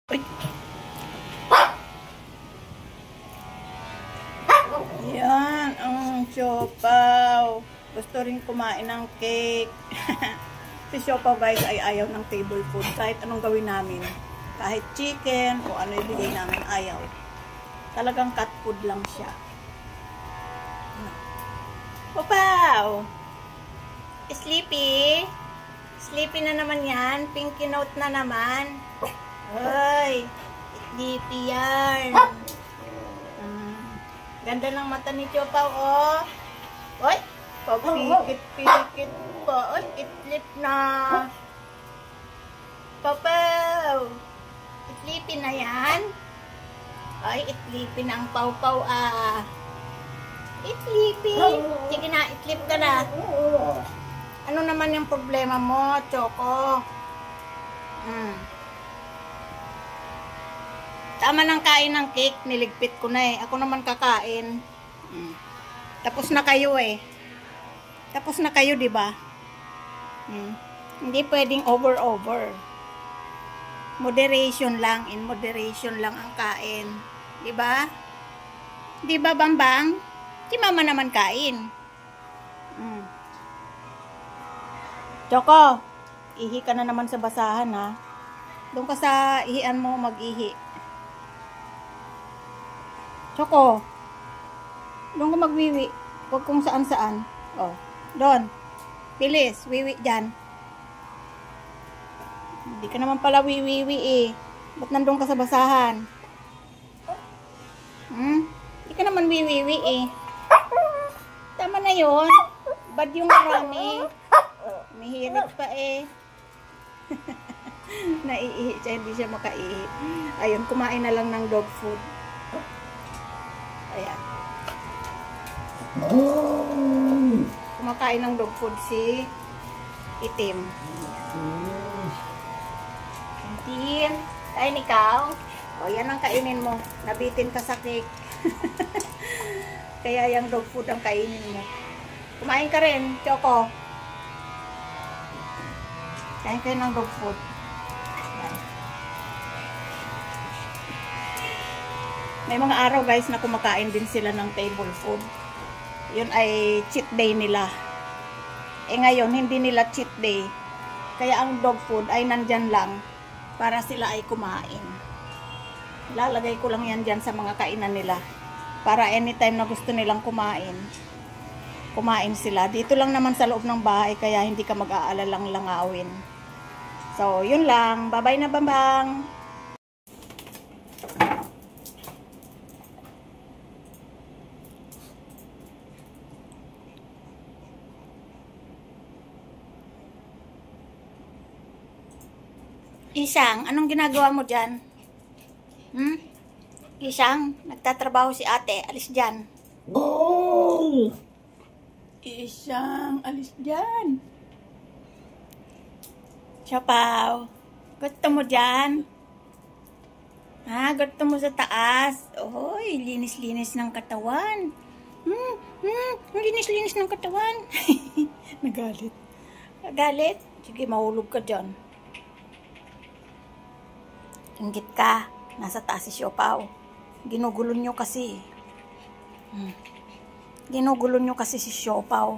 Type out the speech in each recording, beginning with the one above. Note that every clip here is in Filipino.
Uy. Yan ang siopaw. Gusto rin kumain ng cake. Si siopaw guys ay ayaw ng table food. Kahit anong gawin namin. Kahit chicken o ano ibigay namin, ayaw. Talagang cat food lang siya. Popaw! Sleepy? Sleepy na naman yan. Pinky note na naman. Ay, sleepy yan. Ganda ng mata ni Siopaw, oh. Oy, papikit-pikit pa. Oy, itlip na. Popaw! Sleepy na yan. Ay, itlipin ang paw-paw, ah. Itlipin. Sige na, itlip ka na. Ano naman yung problema mo, Choco? Tama ng kain ng cake, niligpit ko na eh. Ako naman kakain. Tapos na kayo eh. Tapos na kayo, di ba? Hindi pwedeng over. Moderation lang, in moderation lang ang kain. Di ba? Di ba, Bambang? Si mama naman kain. Choco, ihi ka na naman sa basahan, ha? Doon ka sa ihian mo mag-ihi. Choco, doon ka magwiwi. Huwag kung saan-saan. Oh, doon. Bilis, wiwi dyan. Hindi ka naman pala wiwiwi eh. Ba't nandun ka sa basahan? Hindi ka naman wiwiwi eh. Tama na yun. Bad yung marami. Mihirit pa eh. Naiihi siya, hindi siya makaihi. Ayun, kumain na lang ng dog food. Ayan. Kumakain ng dog food si Itim. Itim. Kain ikaw. O, yan ang kainin mo. Nabitin ka sa cake. Kaya yung dog food ang kainin mo. Kumain ka rin, Choco. Kain kayo ng dog food. Ayan. May mga araw guys na kumakain din sila ng table food. Yun ay cheat day nila. Eh ngayon, hindi nila cheat day. Kaya ang dog food ay nandyan lang para sila ay kumain. Lalagay ko lang yan dyan sa mga kainan nila. Para anytime na gusto nilang kumain, kumain sila. Dito lang naman sa loob ng bahay kaya hindi ka mag-aalalang langawin. So, yun lang. Bye-bye na, Bambang. Isang, anong ginagawa mo dyan? Isang, nagtatrabaho si ate. Alis dyan. Oh! Isang, alis dyan. Siopaw, gusto mo dyan? Ha, gusto mo sa taas? Oy, linis-linis ng katawan. Linis-linis ng katawan. Nagalit. Nagalit? Sige, mahulog ka dyan. Inggit ka. Nasa taas si Siopaw. Ginugulo nyo kasi. Ginugulo nyo kasi si Siopaw.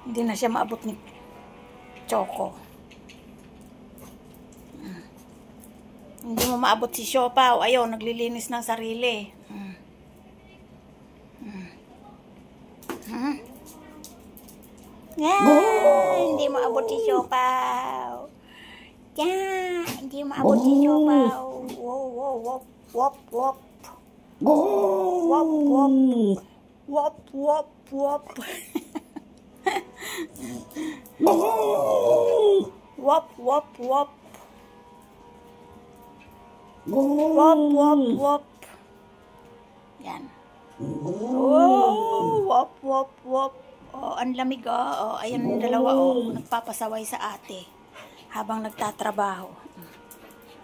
Hindi na siya maabot ni Choco. Hindi mo maabot si Siopaw. Ayaw, naglilinis ng sarili. Hindi mo abot si Siopaw. Hindi mo abot si Siopaw. Wop. Wop. Wop. Yan. Wop. Oh, ang lamig oh. Ayan yung dalawa oh. Nagpapasaway sa ate habang nagtatrabaho.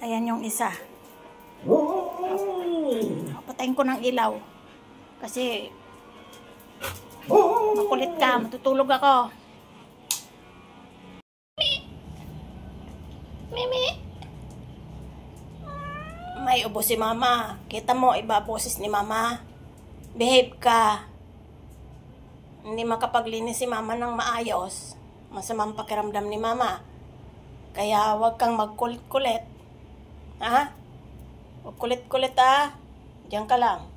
Ayan yung isa. Patayin ko ng ilaw kasi makulit ka, matutulog ako. Mimi. Ay, ubo si mama. Kita mo, iba boses ni mama. Behave ka. Hindi makapaglinis si mama ng maayos. Masamang pakiramdam ni mama. Kaya huwag kang magkulit-kulit. Ha? Huwag kulit-kulit ha. Diyan ka lang.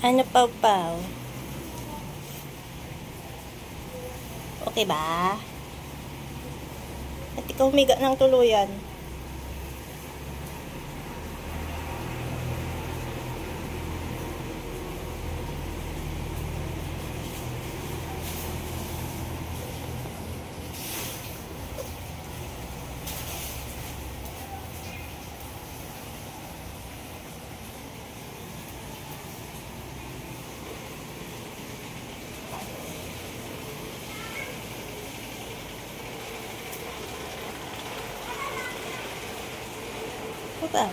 Ano, Pau-Pau? Okay ba? At ikaw humiga ng tuluyan. Apa?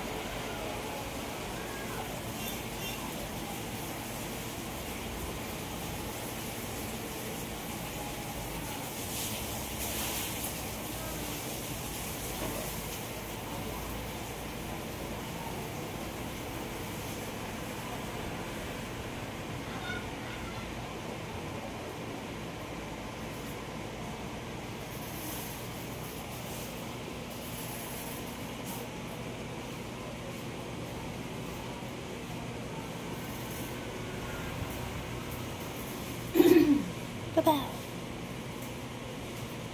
Apa?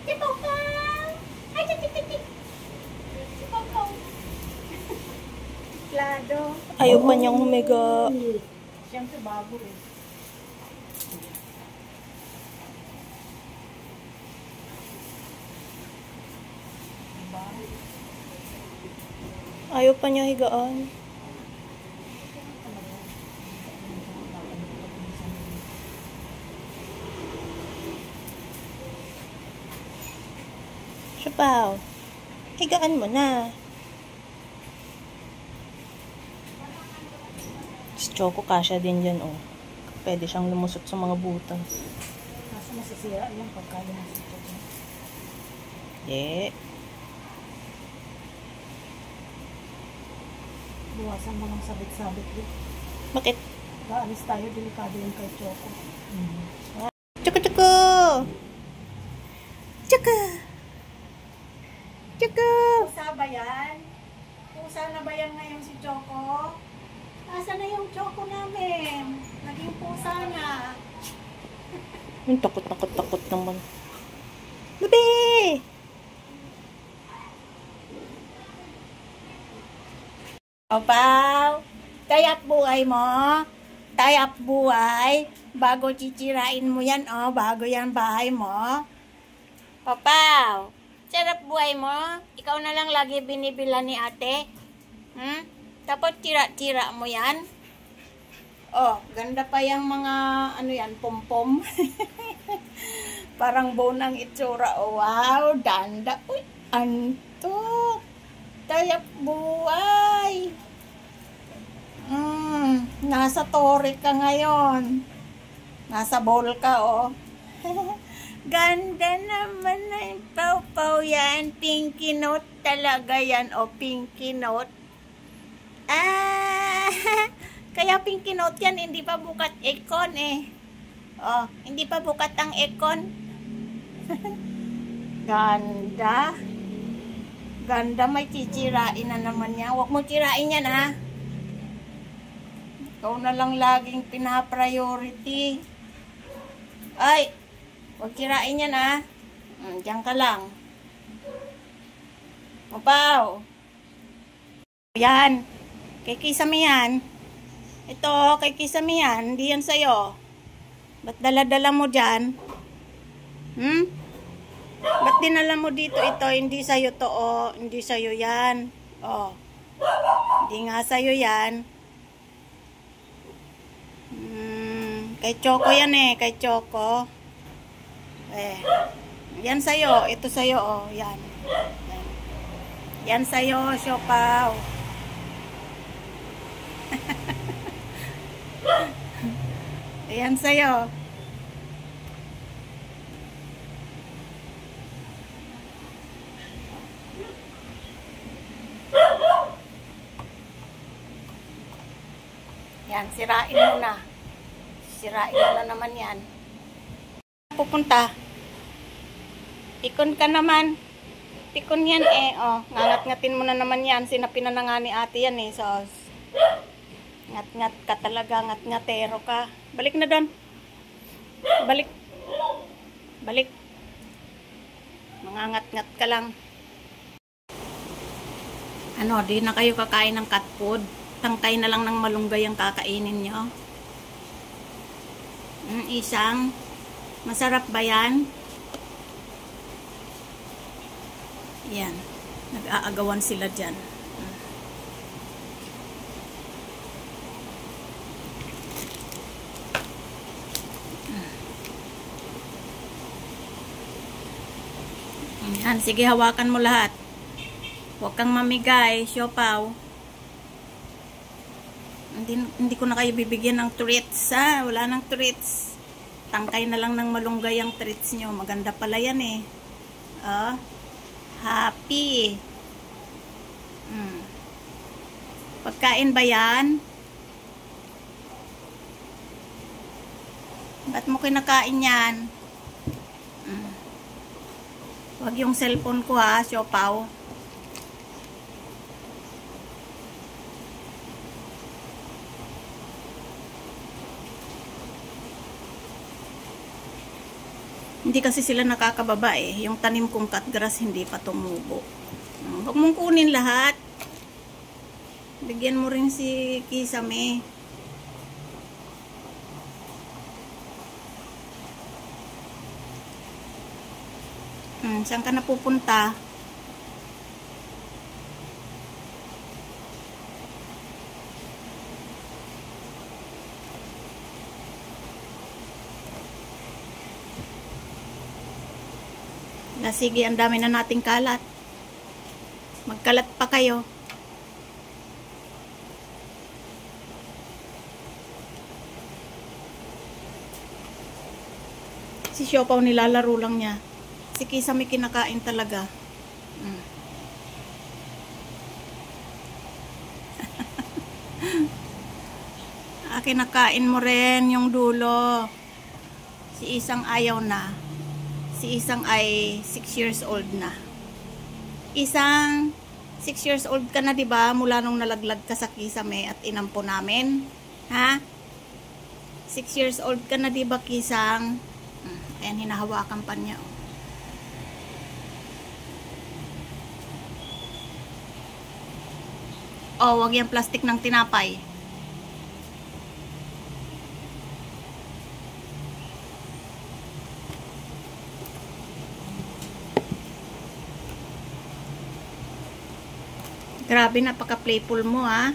Si Pau-Pau! Ay, si Pau-Pau! Plado. Ayaw pa niyang humiga. Siyempre bago eh. Ayaw pa niya higaan. Sipaw, higaan mo na. Si Choco kasya din dyan, oh. Pwede siyang lumusot sa mga butas. Kaso masisira yung pagkalumusot ko dyan. Buwasan mo ng sabit-sabit din. Bakit? Kaalis tayo, delikado yung kay Choco. Choco! Choco! Choco! Pusa ba yan? Pusa na ba yan ngayon si Choco? Asa na yung Choco namin? Naging pusa na. Yung takot naman. Bebe! Pau-Pau, tayap buhay mo. Tayap buhay. Bago chichirain mo yan, oh. Bago yan bahay mo. Pau-Pau, sarap buhay mo. Ikaw na lang lagi binibila ni ate. Tapos tira-tira mo yan. Oh, ganda pa yung mga, ano yan, pom-pom. Parang bonang itsura. Oh, wow, danda. Uy, antok. Tayap buhay. Nasa tore ka ngayon. Nasa bowl ka, oh. Ganda naman na yung Pau-Pau yan. Pinky note talaga yan, oh. Pinky note. Kaya pinky note yan, hindi pa bukat aircon, eh. Oh, hindi pa bukat ang aircon. Ganda. Ganda, may chichirain na naman yan. Huwag mo chirain yan, ha? Ikaw na lang laging pinapriority. Ay, huwag chirain yan, ha? Diyan ka lang. Pau-Pau. Yan. Kay Kisame yan. Ito, kay Kisame yan. Hindi yan sa'yo. Ba't dala-dala mo dyan? Ba't dinala mo dito ito? Hindi sa'yo to, oh. Hindi sa'yo yan. Oh. Hindi nga sa'yo yan. Kay Choco yan eh. Kay Choco. Yan sa'yo. Ito sa'yo, oh. Yan. Yan. Yan sa'yo, siopaw. Yan sa'yo. Yan, sirain mo na. Sirain mo na naman yan. Pupunta. Tikon ka naman. Tikon yan eh. Oh, ngangat-ngatin mo na naman yan. Sinapin na nga ni ate yan eh. So, ngat-ngat ka talaga. Ngat-ngatero ka. Balik na doon. Balik. Balik. Mangangat-ngat ka lang. Ano, di na kayo kakain ng cat food. Tangkay na lang ng malunggay ang kakainin nyo. Isang. Masarap ba yan? Yan. Nag-aagawan sila dyan. Yan. Sige, hawakan mo lahat. Huwag kang mamigay, siopaw. Hindi ko na kayo bibigyan ng treats, ha? Wala nang treats. Tangkay na lang ng malunggay ang treats nyo. Maganda pala yan eh. Oh, happy. Pagkain ba yan? Ba't mo kinakain yan? Huwag yung cellphone ko, ha, siopaw. Hindi kasi sila nakakababa eh. Yung tanim kong cutgrass hindi pa tumubo. Huwag mong kunin lahat. Bigyan mo rin si Kisame. Saan ka napupunta? Sige, ang dami na nating kalat. Magkalat pa kayo. Si siopaw nilalaro lang niya. Si Kisame kinakain talaga. Kinakain mo rin yung dulo. Si isang ayaw na. Si isang ay 6 years old na. Isang 6 years old ka na, 'di ba? Mula nung nalaglag ka sa Kisame at inampo namin. Ha? 6 years old ka na, 'di ba, Kisang? Ayan, hinahawakan pa niya. Oh, wag yung plastic ng tinapay. Grabe, napaka-playful mo, ha?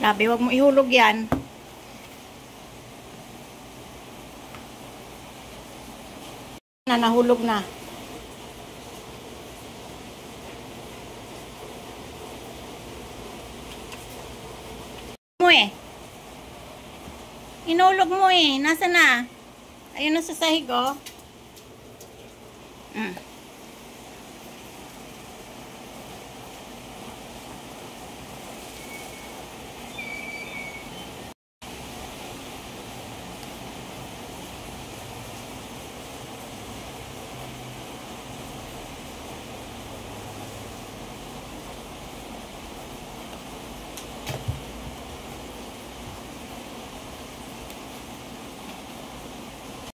Grabe, wag mo ihulog yan. Nahulog na. Mo eh. Inulog mo eh. Nasaan na? Ayun na sa sahig, oh.